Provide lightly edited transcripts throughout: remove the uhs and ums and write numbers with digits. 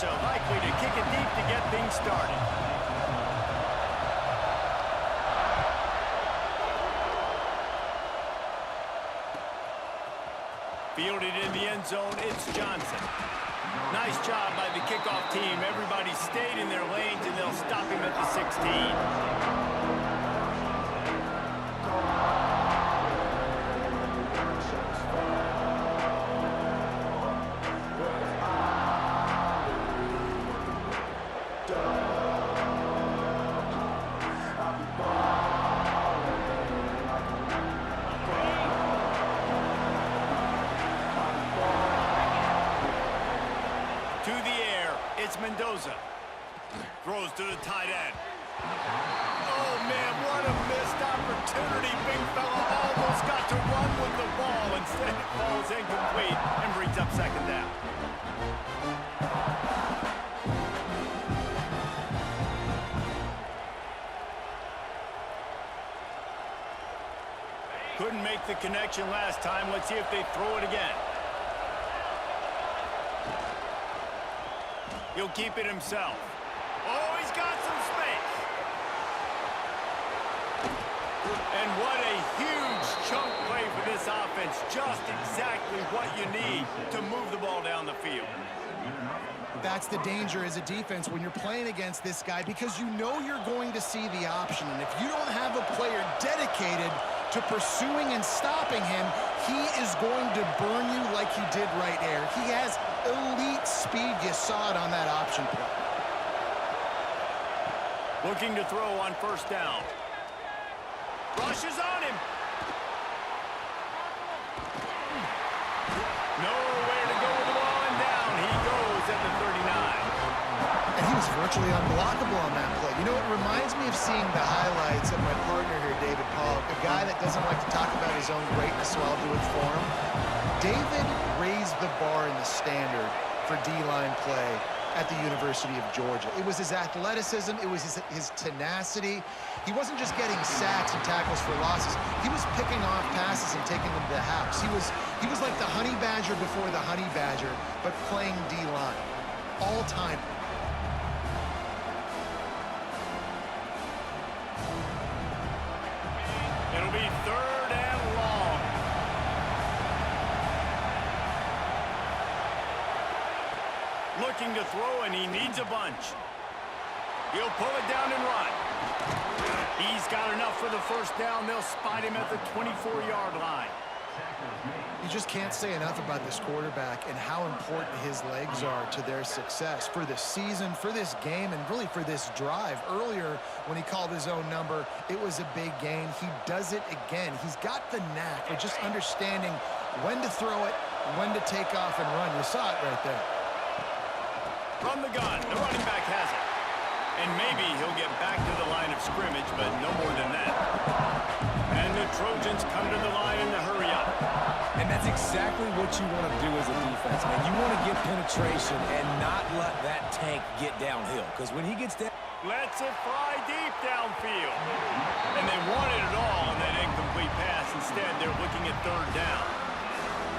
Mendoza likely to kick it deep to get things started. Fielded in the end zone, it's Johnson. Nice job by the kickoff team. Everybody stayed in their lanes, and they'll stop him at the 16. It's Mendoza. Throws to the tight end. Oh, man, what a missed opportunity. Big fella almost got to run with the ball. Instead, it falls incomplete and brings up second down. Couldn't make the connection last time. Let's see if they throw it again. He'll keep it himself. Oh, he's got some space. And what a huge chunk play for this offense. Just exactly what you need to move the ball down the field. That's the danger as a defense when you're playing against this guy, because you know you're going to see the option. And if you don't have a player dedicated to pursuing and stopping him, he is going to burn you like he did right there. He has elite speed. You saw it on that option play. Looking to throw on first down. Rushes on him. Nowhere to go with the ball, and down he goes at the 39. And he was virtually unblockable on that play. You know, it reminds me of seeing the highlights of my partner here, David Pollock, a guy that doesn't like to talk about his own greatness, so I'll do it for him. David raised the bar in the standard for D-line play at the University of Georgia. It was his athleticism, it was his tenacity. He wasn't just getting sacks and tackles for losses. He was picking off passes and taking them to the house. He was like the honey badger before the honey badger, but playing D-line. All time. It'll be third and long. Looking to throw, and he needs a bunch. He'll pull it down and run. He's got enough for the first down. They'll spot him at the 24-yard line. You just can't say enough about this quarterback and how important his legs are to their success for this season, for this game, and really for this drive. Earlier, when he called his own number, it was a big gain. He does it again. He's got the knack for just understanding when to throw it, when to take off and run. You saw it right there. From the gun, the running back has it. And maybe he'll get back to the line of scrimmage, but no more than that. And the Trojans come to the line in the hurry up. And that's exactly what you want to do as a defense, man. You want to get penetration and not let that tank get downhill. Because when he gets down... Lets it fly deep downfield. And they wanted it all on that incomplete pass. Instead, they're looking at third down.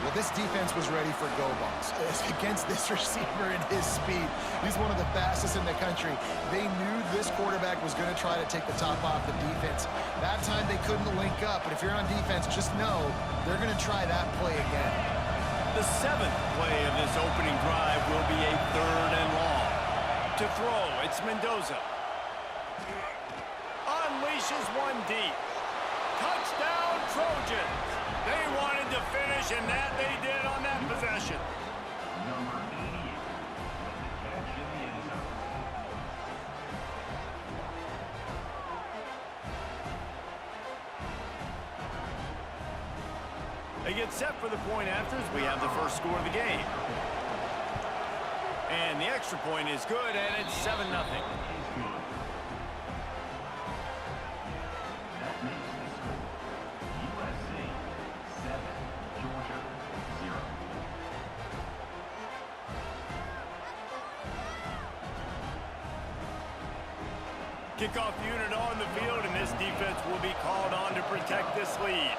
Well, this defense was ready for go balls against this receiver and his speed. He's one of the fastest in the country. They knew this quarterback was going to try to take the top off the defense. That time they couldn't link up, but if you're on defense, just know they're going to try that play again. The seventh play of this opening drive will be a third and long. To throw, it's Mendoza. Unleashes one deep. Touchdown, Trojans. They wanted to finish, and that they did on that possession. Number 88, the catch in the end zone. They get set for the point afters. We have the first score of the game. And the extra point is good, and it's 7-0. Kickoff unit on the field, and this defense will be called on to protect this lead.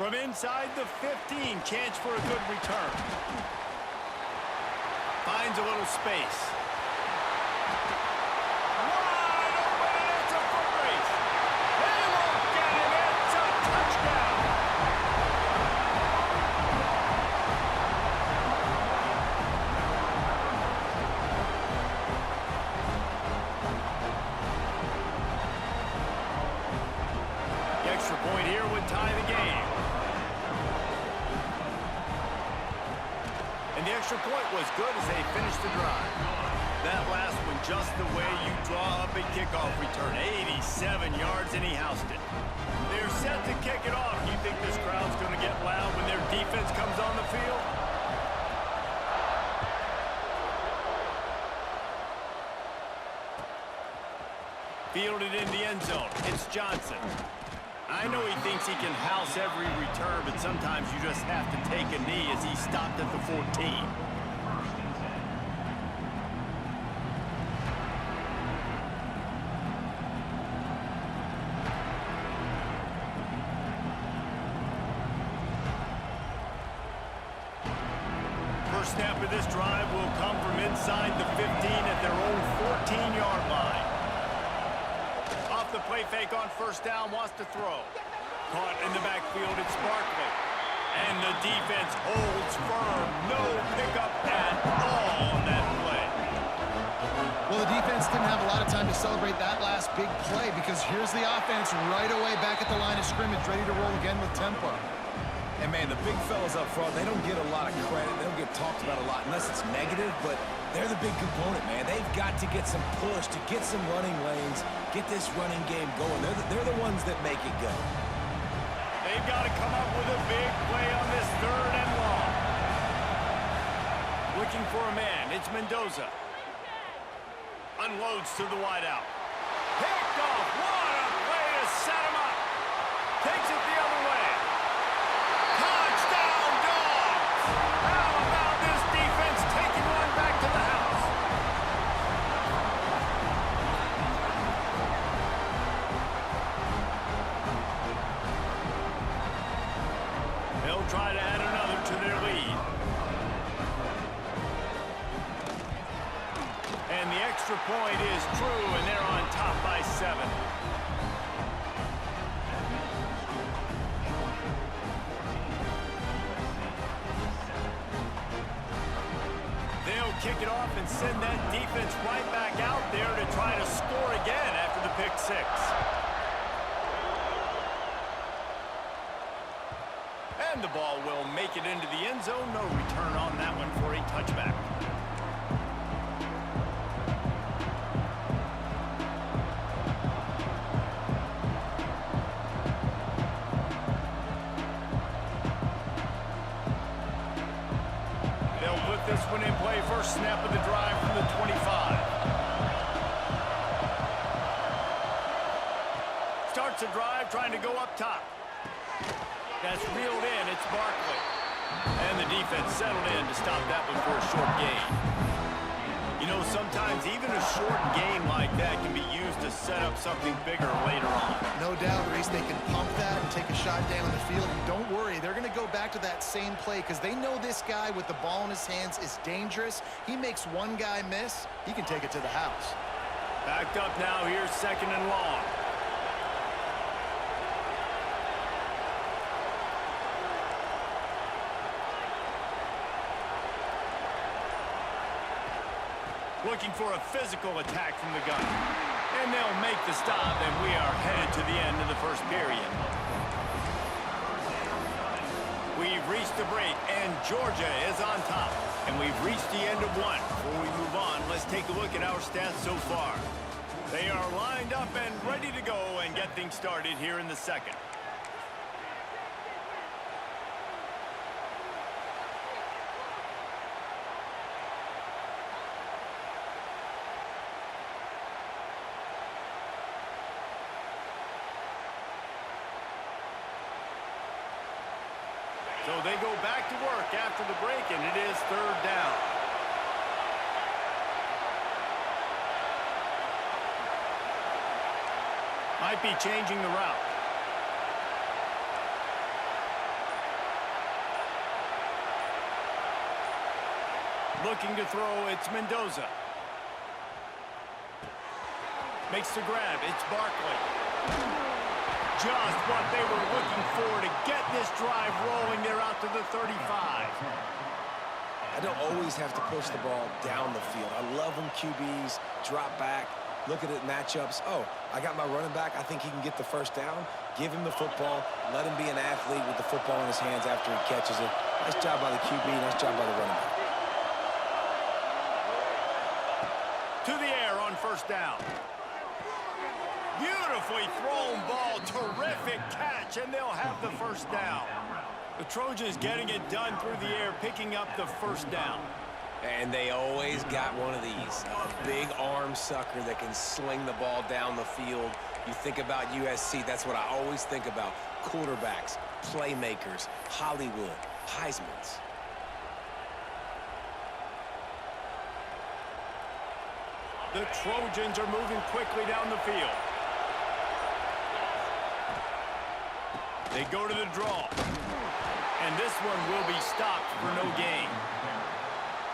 From inside the 15, chance for a good return. Finds a little space. Wide open, and it's a foot race. They won't get it. It's a touchdown. The extra point here would tie the game. And the extra point was good as they finished the drive. That last one just the way you draw up a kickoff return. 87 yards, and he housed it. They're set to kick it off. Do you think this crowd's going to get loud when their defense comes on the field? Fielded in the end zone. It's Johnson. I know he thinks he can house every return, but sometimes you just have to take a knee as he stopped at the 14. First snap of this drive will come from inside the 15 at their own 14-yard line. Off the play fake on first down, wants to throw. Caught in the backfield, it's Barkley. And the defense holds firm. No pickup at all on that play. Well, the defense didn't have a lot of time to celebrate that last big play because here's the offense right away back at the line of scrimmage, ready to roll again with tempo. And, man, the big fellas up front, they don't get a lot of credit. They don't get talked about a lot unless it's negative, but they're the big component, man. They've got to get some push, to get some running lanes, get this running game going. They're the ones that make it go. They've got to come up with a big play on this third and long. Looking for a man. It's Mendoza. Unloads to the wideout. Picked off. What a play to set him up. Takes it the other way. Touchdown, Dogs! How about this defense taking one back to the house? They'll try to add another to their lead. And the extra point is true, and they're on top by 7. They'll kick it off and send that defense right back out there to try to score again after the pick 6. And the ball will make it into the end zone. No return on that one for a touchback. They'll put this one in play. First snap of the drive from the 25. Starts a drive trying to go up top. That's reeled in. It's Barkley. And the defense settled in to stop that one for a short gain. You know, sometimes even a short gain like that can be used to set up something bigger later on. No doubt, Reese, they can pump that and take a shot down the field. And don't worry, they're going to go back to that same play because they know this guy with the ball in his hands is dangerous. He makes one guy miss, he can take it to the house. Backed up now. Here's second and long. Looking for a physical attack from the gun. And they'll make the stop, and we are headed to the end of the first period. We've reached the break, and Georgia is on top. And we've reached the end of one. Before we move on, let's take a look at our stats so far. They are lined up and ready to go and get things started here in the second. So they go back to work after the break, and it is third down. Might be changing the route. Looking to throw, it's Mendoza. Makes the grab, it's Barkley. Just what they were looking for to get this drive rolling. They're out to the 35. I don't always have to push the ball down the field. I love when QBs drop back, look at it matchups. Oh, I got my running back. I think he can get the first down. Give him the football. Let him be an athlete with the football in his hands after he catches it. Nice job by the QB. Nice job by the running back. To the air on first down. Beautifully thrown ball. Terrific catch, and they'll have the first down. The Trojans getting it done through the air, picking up the first down. And they always got one of these. A big arm sucker that can sling the ball down the field. You think about USC, that's what I always think about. Quarterbacks, playmakers, Hollywood, Heismans. The Trojans are moving quickly down the field. They go to the draw. And this one will be stopped for no gain.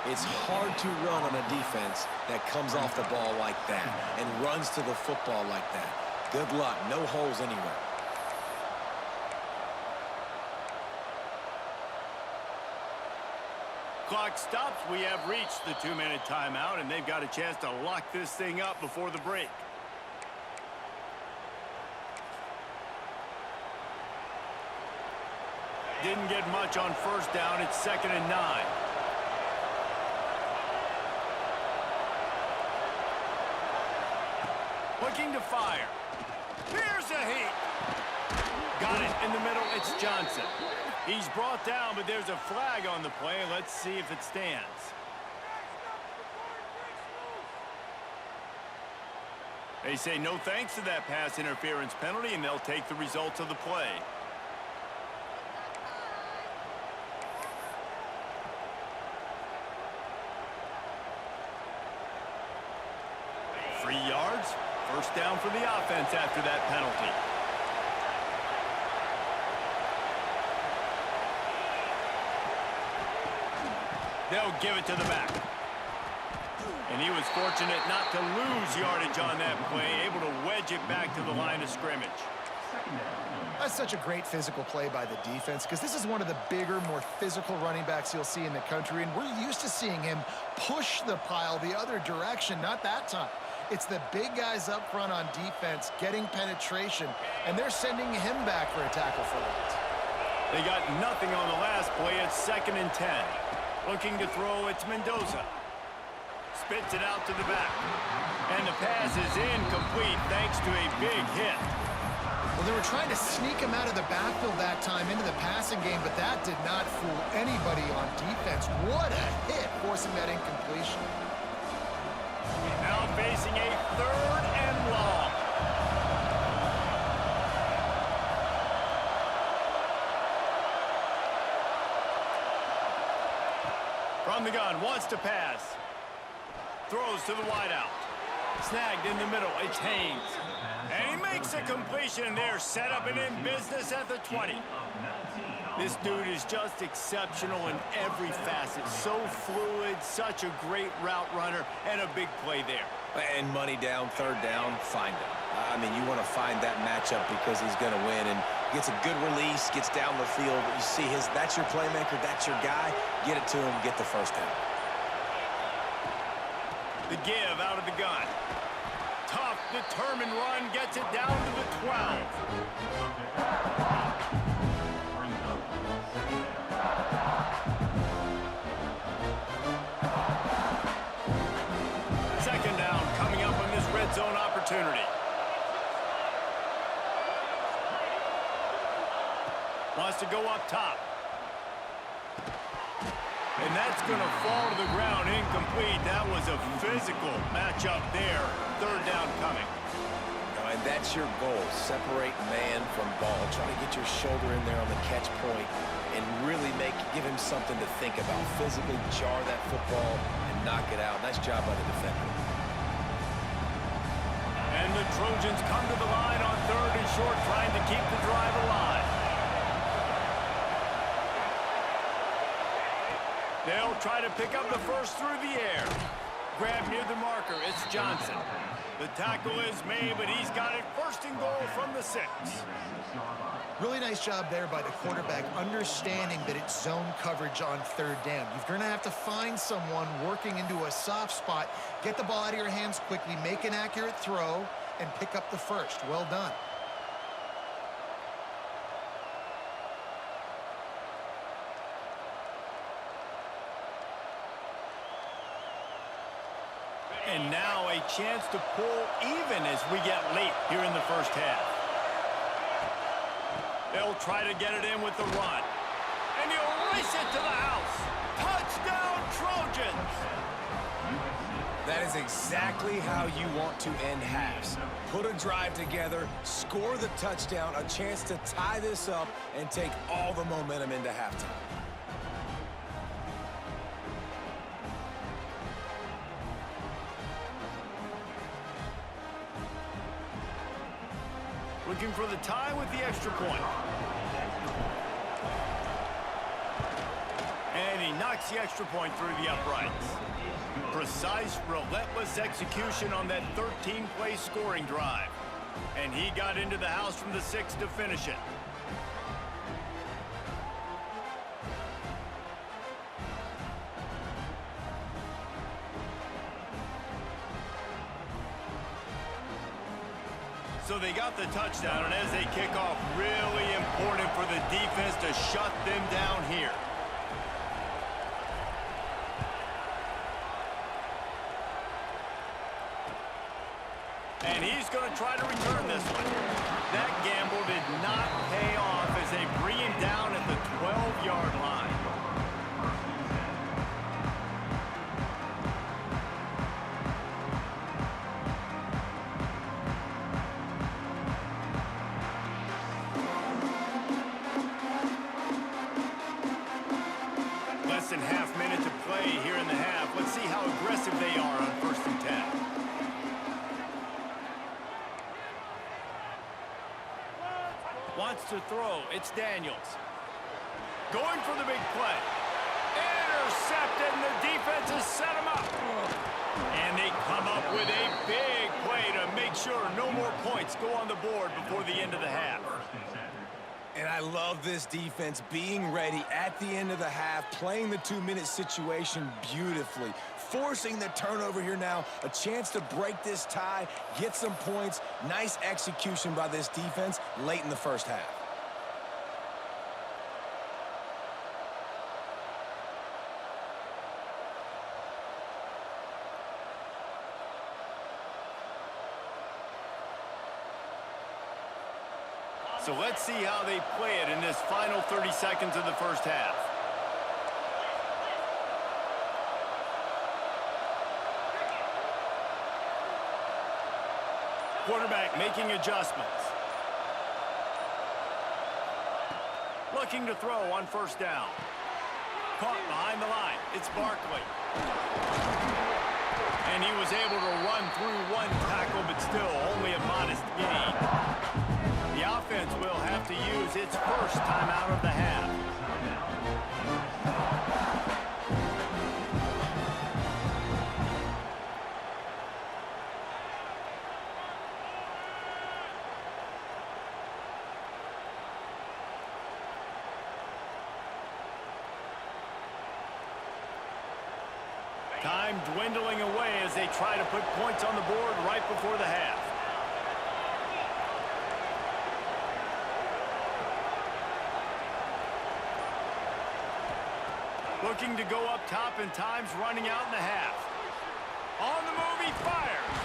It's hard to run on a defense that comes off the ball like that and runs to the football like that. Good luck. No holes anywhere. Clock stops. We have reached the 2-minute timeout, and they've got a chance to lock this thing up before the break. Didn't get much on first down. It's 2nd and 9. Looking to fire. Here's a heat. Got it in the middle. It's Johnson. He's brought down, but there's a flag on the play. Let's see if it stands. They say no thanks to that pass interference penalty, and they'll take the results of the play. Yards. First down for the offense after that penalty. They'll give it to the back. And he was fortunate not to lose yardage on that play, able to wedge it back to the line of scrimmage. That's such a great physical play by the defense because this is one of the bigger, more physical running backs you'll see in the country, and we're used to seeing him push the pile the other direction, not that time. It's the big guys up front on defense getting penetration, and they're sending him back for a tackle for loss. They got nothing on the last play. It's 2nd and 10. Looking to throw, it's Mendoza. Spits it out to the back. And the pass is incomplete thanks to a big hit. Well, they were trying to sneak him out of the backfield that time into the passing game, but that did not fool anybody on defense. What a hit, forcing that incompletion. Now facing a 3rd and long. From the gun, wants to pass. Throws to the wideout. Snagged in the middle, it's Haynes. And he makes a completion there, set up and in business at the 20. This dude is just exceptional in every facet. So fluid, such a great route runner, and a big play there. And money down, 3rd down, find him. I mean, you want to find that matchup because he's going to win, and gets a good release, gets down the field. You see that's your playmaker, that's your guy. Get it to him, get the first down. The give out of the gun. Tough, determined run, gets it down to the 12. Second down coming up on this red zone opportunity. Wants to go up top. And that's going to fall to the ground incomplete. That was a physical matchup there. 3rd down coming. And that's your goal. Separate man from ball. Try to get your shoulder in there on the catch point and really give him something to think about. Physically jar that football and knock it out. Nice job by the defender. And the Trojans come to the line on 3rd and short, trying to keep the drive alive. They'll try to pick up the first through the air. Grab near the marker, it's Johnson. The tackle is made, but he's got it first and goal from the 6. Really nice job there by the quarterback, understanding that it's zone coverage on third down. You're going to have to find someone working into a soft spot, get the ball out of your hands quickly, make an accurate throw, and pick up the first. Well done. And now a chance to pull even as we get late here in the first half. They'll try to get it in with the run. And he'll race it to the house. Touchdown, Trojans! That is exactly how you want to end halves. Put a drive together, score the touchdown, a chance to tie this up, and take all the momentum into halftime. Looking for the tie with the extra point. And he knocks the extra point through the uprights. Precise, relentless execution on that 13-play scoring drive. And he got into the house from the 6 to finish it. So they got the touchdown, and as they kick off, really important for the defense to shut them down here. And he's going to try to return this one. That gamble did not pay off as they bring him down at the 12-yard line. Less than half minute to play here in the half. Let's see how aggressive they are on 1st and 10. Wants to throw. It's Daniels. Going for the big play. Intercepted, and the defense has set him up. And they come up with a big play to make sure no more points go on the board before the end of the half. And I love this defense being ready at the end of the half, playing the 2-minute situation beautifully, forcing the turnover here now, a chance to break this tie, get some points. Nice execution by this defense late in the first half. So let's see how they play it in this final 30 seconds of the first half. Quarterback making adjustments. Looking to throw on 1st down. Caught behind the line. It's Barkley. And he was able to run through one tackle, but still only a modest gain. The offense will have to use its first timeout of the half. Time dwindling away as they try to put points on the board right before the half. Looking to go up top, and time's running out in the half. On the move, he fires.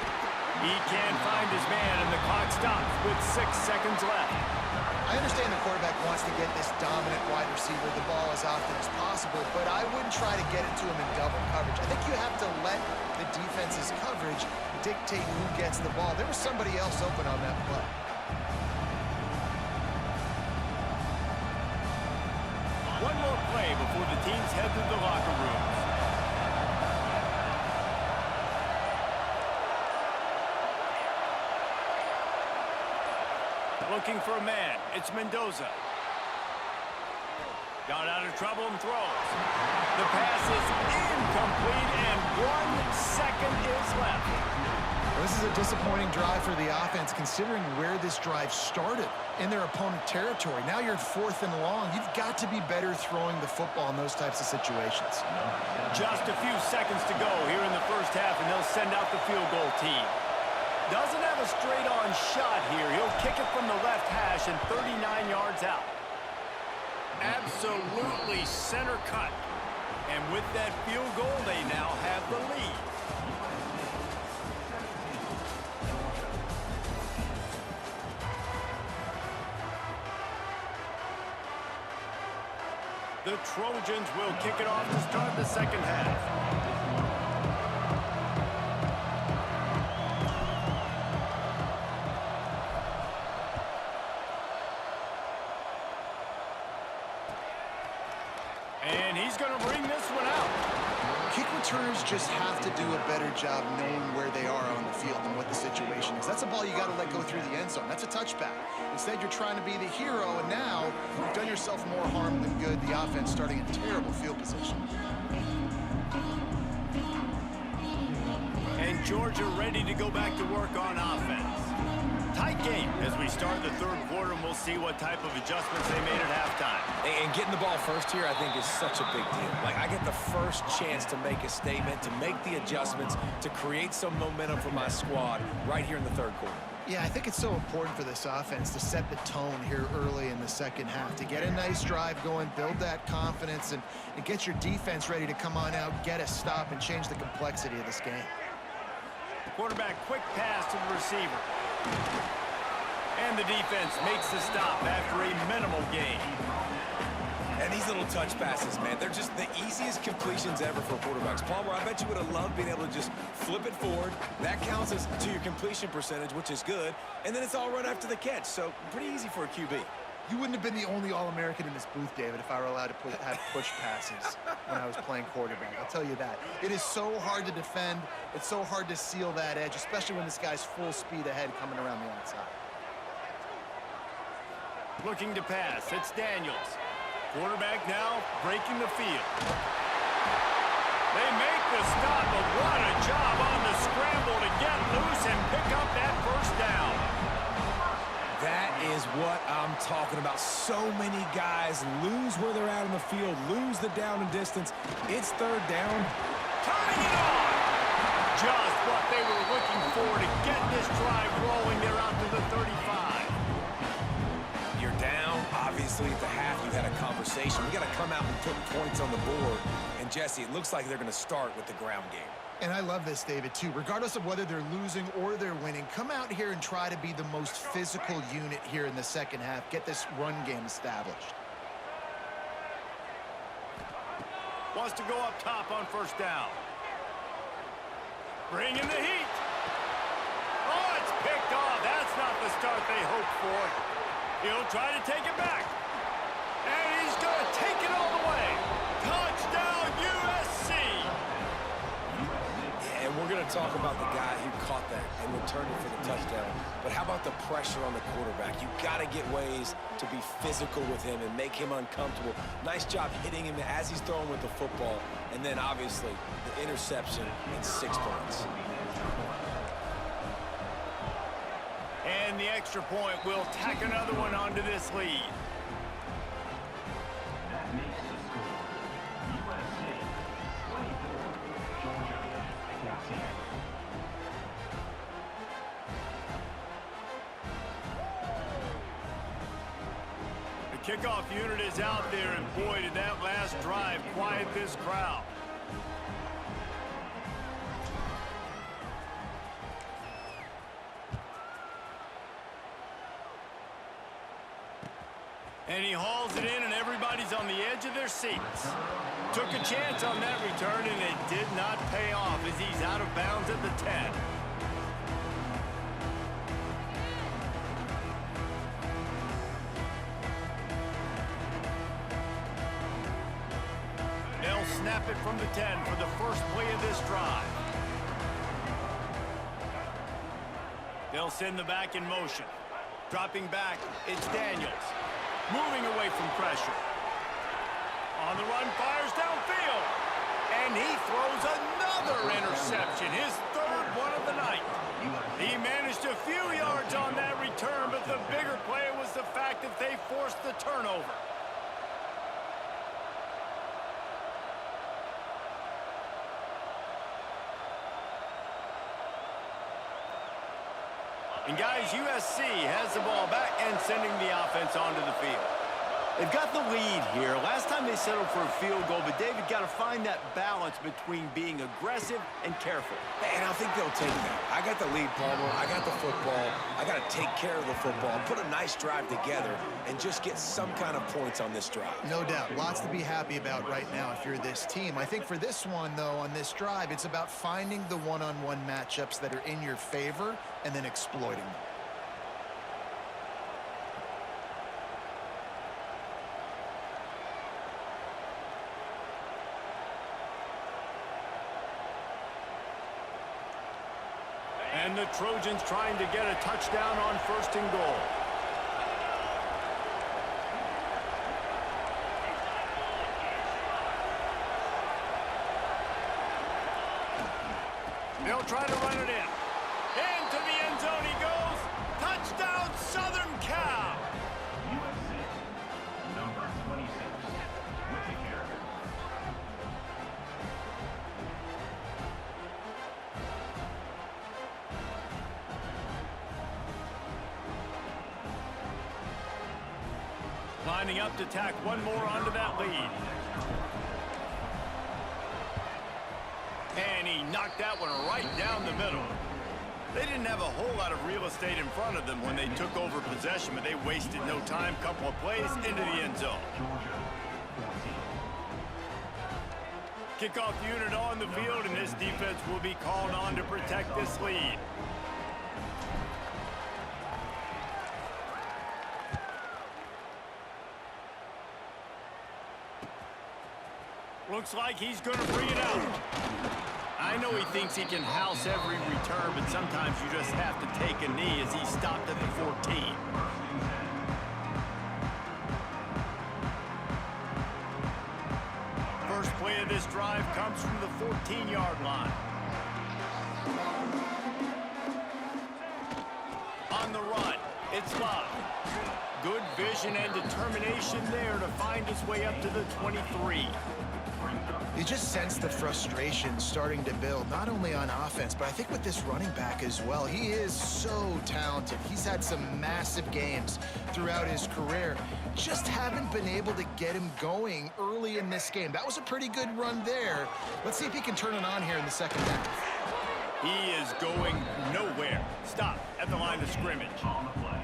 He can't find his man, and the clock stops with 6 seconds left. I understand the quarterback wants to get this dominant wide receiver the ball as often as possible, but I wouldn't try to get it to him in double coverage. I think you have to let the defense's coverage dictate who gets the ball. There was somebody else open on that play. One more play before the teams head to the locker rooms. Looking for a man. It's Mendoza. Got out of trouble and throws. The pass is incomplete, and 1 second is left. This is a disappointing drive for the offense, considering where this drive started in their opponent territory. Now you're at 4th and long. You've got to be better throwing the football in those types of situations. Just a few seconds to go here in the first half, and they'll send out the field goal team. Doesn't have a straight-on shot here. He'll kick it from the left hash and 39 yards out. Absolutely center cut. And with that field goal, they now have the lead. The Trojans will kick it off to start the second half. And he's going to bring this one out. Kick returners just have to do a better job knowing where they are on the field and what the situation is. That's a ball you got to let go through the end zone. That's a touchback. Instead, you're trying to be the hero, and now you've done yourself more harm than good. The offense starting in terrible field position. And Georgia ready to go back to work on offense. Tight game as we start the third quarter, and we'll see what type of adjustments they made at halftime. And getting the ball first here, I think, is such a big deal. Like, I get the first chance to make a statement, to make the adjustments, to create some momentum for my squad right here in the third quarter. Yeah, I think it's so important for this offense to set the tone here early in the second half, to get a nice drive going, build that confidence, and get your defense ready to come on out, get a stop, and change the complexity of this game. Quarterback, quick pass to the receiver. And the defense makes the stop after a minimal gain. And these little touch passes, man, they're just the easiest completions ever for quarterbacks. Palmer, I bet you would have loved being able to just flip it forward. That counts as to your completion percentage, which is good. And then it's all run after the catch, so pretty easy for a QB. You wouldn't have been the only All-American in this booth, David, if I were allowed to have push passes when I was playing quarterback. I'll tell you that. It is so hard to defend. It's so hard to seal that edge, especially when this guy's full speed ahead coming around the outside. Looking to pass. It's Daniels. Quarterback now breaking the field. They make the stop, but what a job on the scramble to get loose and pick up that first down. That is what I'm talking about. So many guys lose where they're at on the field, lose the down and distance. It's third down. Tying it on! Just what they were looking for to get this drive rolling. They're out to the 35. You're down. Obviously, at the half, you had a conversation. We got to come out and put points on the board. And, Jesse, it looks like they're going to start with the ground game. And I love this, David, too. Regardless of whether they're losing or they're winning, come out here and try to be the most physical unit here in the second half. Get this run game established. Wants to go up top on first down. Bring in the heat. Oh, it's picked off. That's not the start they hoped for. He'll try to take it back. And he's going to take it all the way. Touchdown, USC. And we're going to talk about the guy who caught that and returned it for the touchdown. But how about the pressure on the quarterback? You've got to get ways to be physical with him and make him uncomfortable. Nice job hitting him as he's throwing with the football. And then, obviously, the interception and 6 points. And the extra point will tack another one onto this lead. That makes the score USA 24, Georgia 14. The kickoff unit is out there, and boy, did that last drive quiet this crowd. And he hauls it in, and everybody's on the edge of their seats. Took a chance on that return, and it did not pay off as he's out of bounds at the 10. They'll snap it from the 10 for the first play of this drive. They'll send the back in motion. Dropping back, it's Daniels. Moving away from pressure. On the run, fires downfield. And he throws another interception, his third one of the night. He managed a few yards on that return, but the bigger play was the fact that they forced the turnover. And guys, USC has the ball back and sending the offense onto the field. They've got the lead here. Last time they settled for a field goal, but David got to find that balance between being aggressive and careful. And I think they'll take that. I got the lead, Palmer. I got the football. I got to take care of the football, put a nice drive together, and just get some kind of points on this drive. No doubt. Lots to be happy about right now if you're this team. I think for this one, though, on this drive, it's about finding the one-on-one matchups that are in your favor and then exploiting them. And the Trojans trying to get a touchdown on 1st and goal. They'll try to run it in. Into the end zone he goes. Touchdown, Southern Cal. USC, number 26, Whittaker. Lining up to tack one more onto that lead. And he knocked that one right down the middle. They didn't have a whole lot of real estate in front of them when they took over possession, but they wasted no time. Couple of plays into the end zone. Kickoff unit on the field, and this defense will be called on to protect this lead. Looks like he's going to bring it out. I know he thinks he can house every return, but sometimes you just have to take a knee as he stopped at the 14. First play of this drive comes from the 14-yard line. On the run, it's Love. Good vision and determination there to find his way up to the 23. You just sense the frustration starting to build, not only on offense, but I think with this running back as well. He is so talented. He's had some massive games throughout his career. Just haven't been able to get him going early in this game. That was a pretty good run there. Let's see if he can turn it on here in the second half. He is going nowhere. Stop at the line of scrimmage. On the play.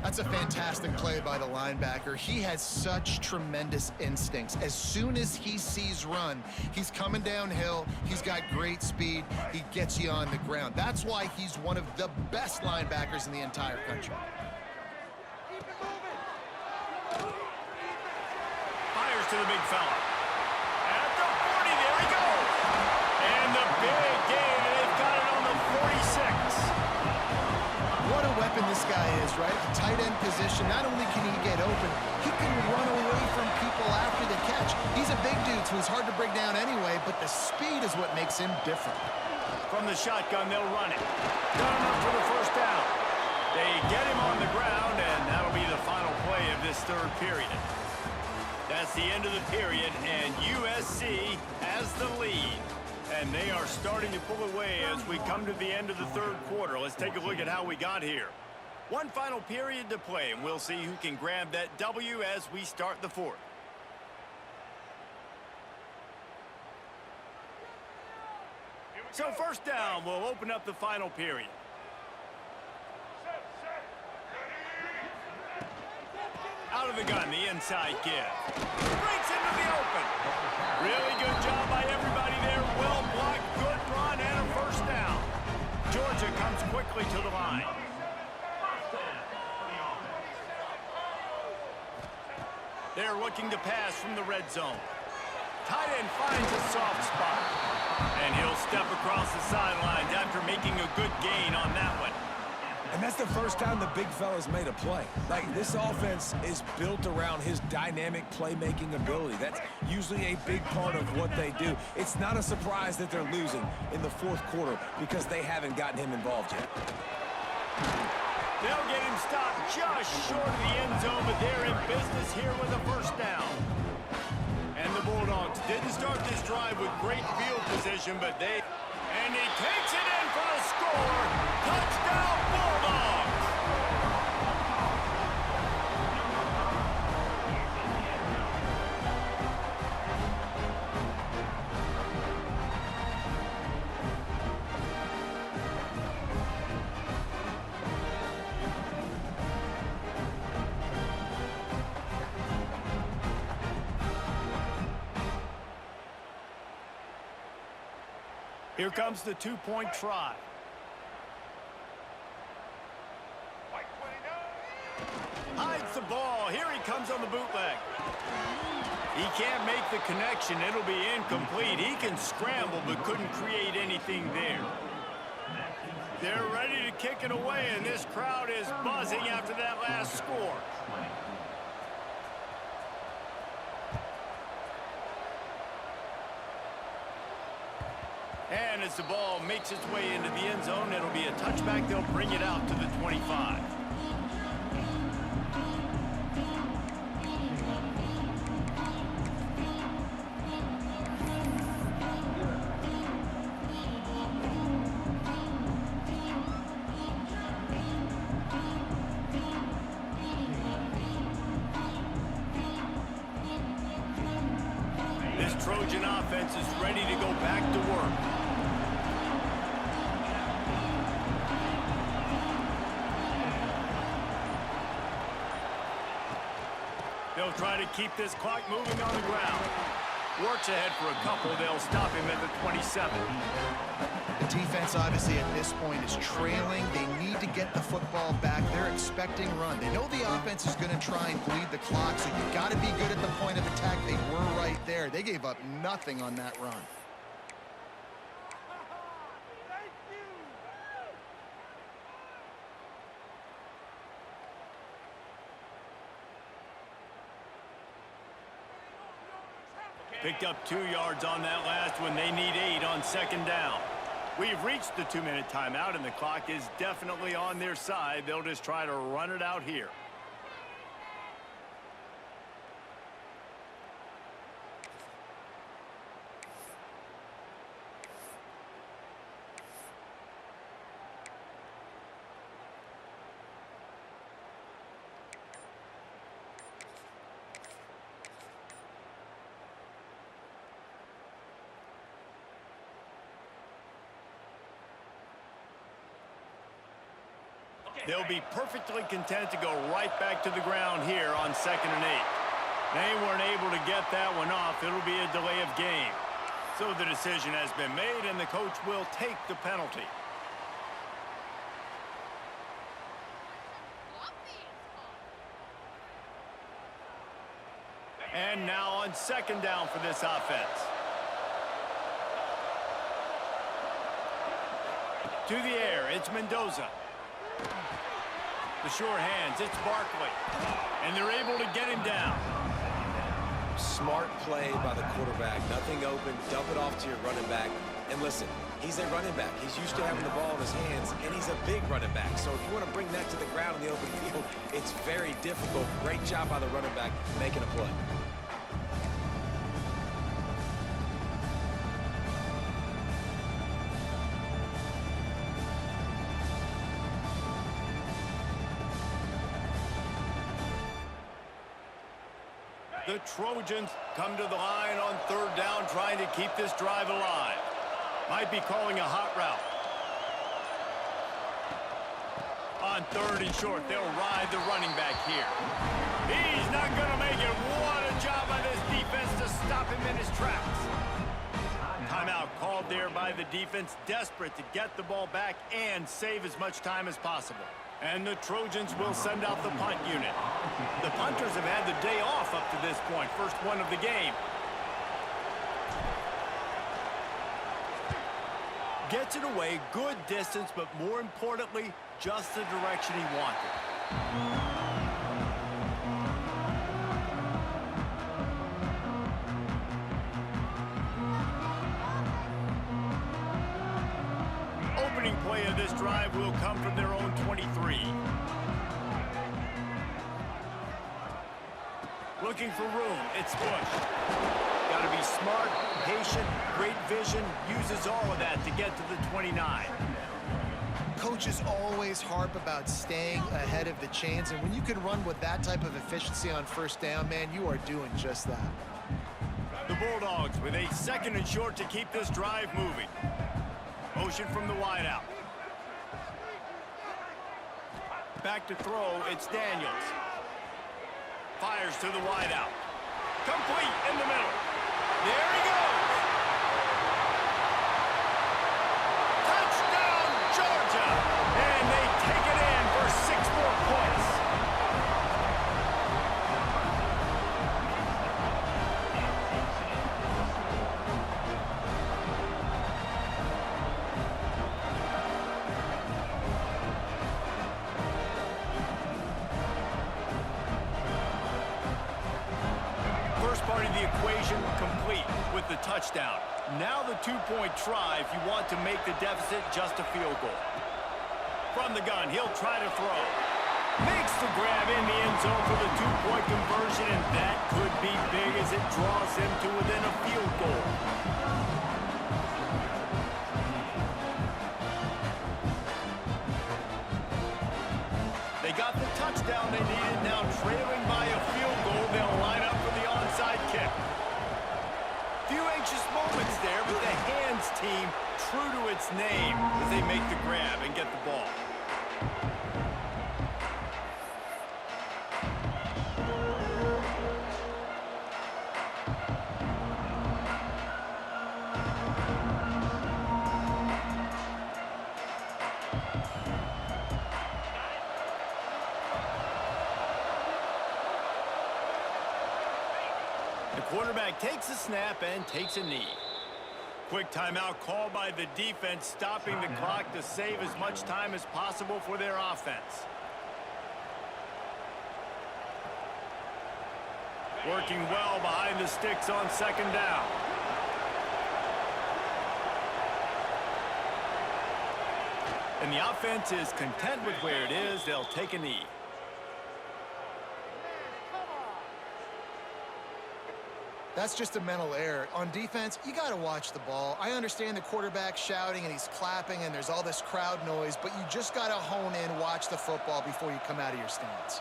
That's a fantastic play by the linebacker. He has such tremendous instincts. As soon as he sees run, he's coming downhill. He's got great speed. He gets you on the ground. That's why he's one of the best linebackers in the entire country. Fires to the big fella. At the 40, there he goes. And the big gain, and they've got it on the 46. What a weapon this guy is, right? The tight end position, not only can he get open, he can run away from people after the catch. He's a big dude, so he's hard to bring down anyway, but the speed is what makes him different. From the shotgun, they'll run it. Done enough for the first down. They get him on the ground, and that'll be the final play of this third period. That's the end of the period, and USC has the lead. And they are starting to pull away as we come to the end of the third quarter. Let's take a look at how we got here. One final period to play, and we'll see who can grab that W as we start the fourth. So first down, we'll open up the final period. Out of the gun, the inside give. Breaks into the open. Really good job by everybody there. Well blocked, good run, and a first down. Georgia comes quickly to the line. They're looking to pass from the red zone. Tight end finds a soft spot. And he'll step across the sidelines after making a good gain on that one. And that's the first time the big fella's made a play. Like, this offense is built around his dynamic playmaking ability. That's usually a big part of what they do. It's not a surprise that they're losing in the fourth quarter because they haven't gotten him involved yet. They'll get him stopped just short of the end zone, but they're in business here with a first down. And the Bulldogs didn't start this drive with great field position, but they... And he takes it in for the score. Touchdown, Bulldogs! Here comes the two-point try. Hides the ball. Here he comes on the bootleg. He can't make the connection. It'll be incomplete. He can scramble but couldn't create anything there. They're ready to kick it away, and this crowd is buzzing after that last score. And as the ball makes its way into the end zone, it'll be a touchback. They'll bring it out to the 25. This Trojan offense is ready to go back to work. They'll try to keep this clock moving on the ground. Works ahead for a couple. They'll stop him at the 27. The defense, obviously, at this point is trailing. They need to get the football back. They're expecting run. They know the offense is going to try and bleed the clock, so you've got to be good at the point of attack. They were right there. They gave up nothing on that run. Picked up 2 yards on that last one. They need 8 on second down. We've reached the 2-minute timeout, and the clock is definitely on their side. They'll just try to run it out here. They'll be perfectly content to go right back to the ground here on 2nd and 8. They weren't able to get that one off. It'll be a delay of game. So the decision has been made, and the coach will take the penalty. And now on 2nd down for this offense. To the air, it's Mendoza. The sure hands, it's Barkley. And they're able to get him down. Smart play by the quarterback. Nothing open. Dump it off to your running back. And listen, he's a running back. He's used to having the ball in his hands, and he's a big running back. So if you want to bring that to the ground in the open field, it's very difficult. Great job by the running back making a play. The Trojans come to the line on 3rd down, trying to keep this drive alive. Might be calling a hot route. On 3rd and short, they'll ride the running back here. He's not going to make it. What a job by this defense to stop him in his tracks. Timeout called there by the defense, desperate to get the ball back and save as much time as possible. And the Trojans will send out the punt unit. The punters have had the day off up to this point. First one of the game. Gets it away, good distance, but more importantly, just the direction he wanted. Opening play of this drive will come from their own 23. Looking for room, it's Bush. Got to be smart, patient, great vision, uses all of that to get to the 29. Coaches always harp about staying ahead of the chains, and when you can run with that type of efficiency on first down, man, you are doing just that. The Bulldogs with a 2nd and short to keep this drive moving. Motion from the wideout. Back to throw, it's Daniels. Fires to the wideout. Complete in the middle. There he goes. Touchdown, Georgia. And they take it in for 6 more points. First part of the equation complete with the touchdown. Now the 2-point try if you want to make the deficit just a field goal. From the gun, he'll try to throw. Makes the grab in the end zone for the 2-point conversion, and that could be big as it draws him to within a field goal. They got the touchdown they needed. Now trailing by a field goal, they'll line up for the onside kick. Few anxious moments there, but the hands team true to its name as they make the grab and get the ball. The quarterback takes a snap and takes a knee. Quick timeout called by the defense, stopping the clock to save as much time as possible for their offense. Working well behind the sticks on 2nd down. And the offense is content with where it is. They'll take a knee. That's just a mental error. On defense, you got to watch the ball. I understand the quarterback shouting and he's clapping and there's all this crowd noise, but you just got to hone in, watch the football before you come out of your stance.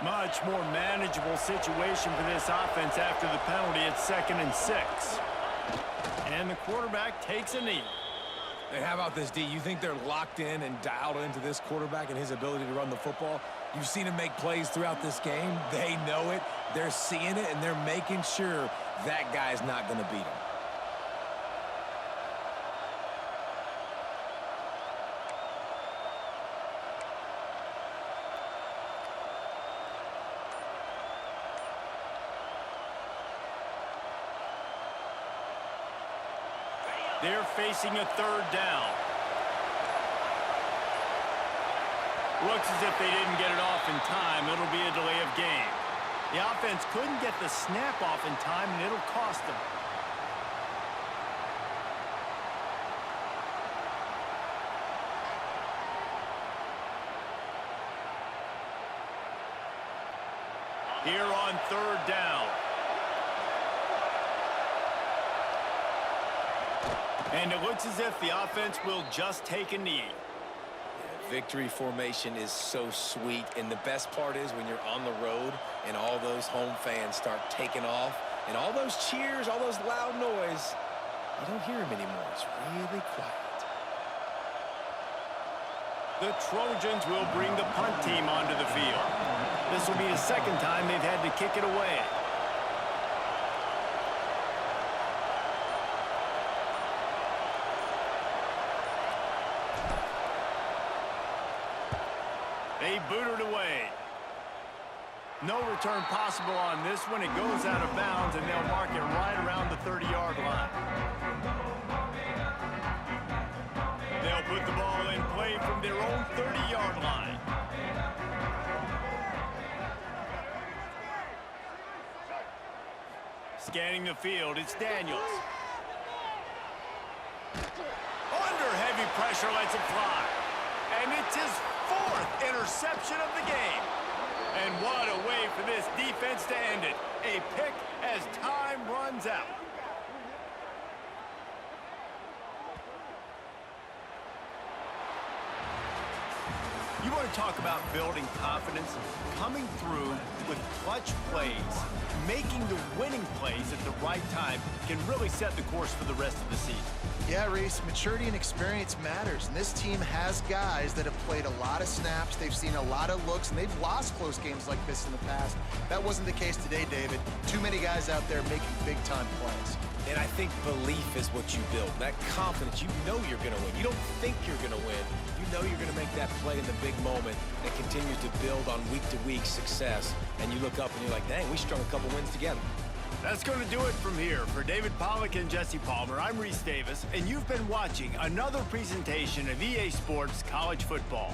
Much more manageable situation for this offense after the penalty at 2nd and 6. And the quarterback takes a knee. And how about this, D? You think they're locked in and dialed into this quarterback and his ability to run the football? You've seen him make plays throughout this game. They know it. They're seeing it, and they're making sure that guy's not going to beat him. They're facing a 3rd down. Looks as if they didn't get it off in time. It'll be a delay of game. The offense couldn't get the snap off in time, and it'll cost them. Here on 3rd down. And it looks as if the offense will just take a knee. Victory formation is so sweet, and the best part is when you're on the road and all those home fans start taking off, and all those cheers, all those loud noise, you don't hear them anymore. It's really quiet. The Trojans will bring the punt team onto the field. This will be the 2nd time they've had to kick it away. They boot it away. No return possible on this one. It goes out of bounds, and they'll mark it right around the 30-yard line. They'll put the ball in play from their own 30-yard line. Scanning the field, it's Daniels. Under heavy pressure, lets it fly. And it's his 4th interception of the game. And what a way for this defense to end it. A pick as time runs out. You want to talk about building confidence? Coming through with clutch plays, making the winning plays at the right time can really set the course for the rest of the season. Yeah, Reese, maturity and experience matters, and this team has guys that have played a lot of snaps, they've seen a lot of looks, and they've lost close games like this in the past. That wasn't the case today, David. Too many guys out there making big-time plays. And I think belief is what you build. That confidence, you know you're going to win. You don't think you're going to win. You know you're going to make that play in the big moment that continues to build on week-to-week success. And you look up and you're like, dang, we strung a couple wins together. That's going to do it from here. For David Pollack and Jesse Palmer, I'm Reese Davis, and you've been watching another presentation of EA Sports College Football.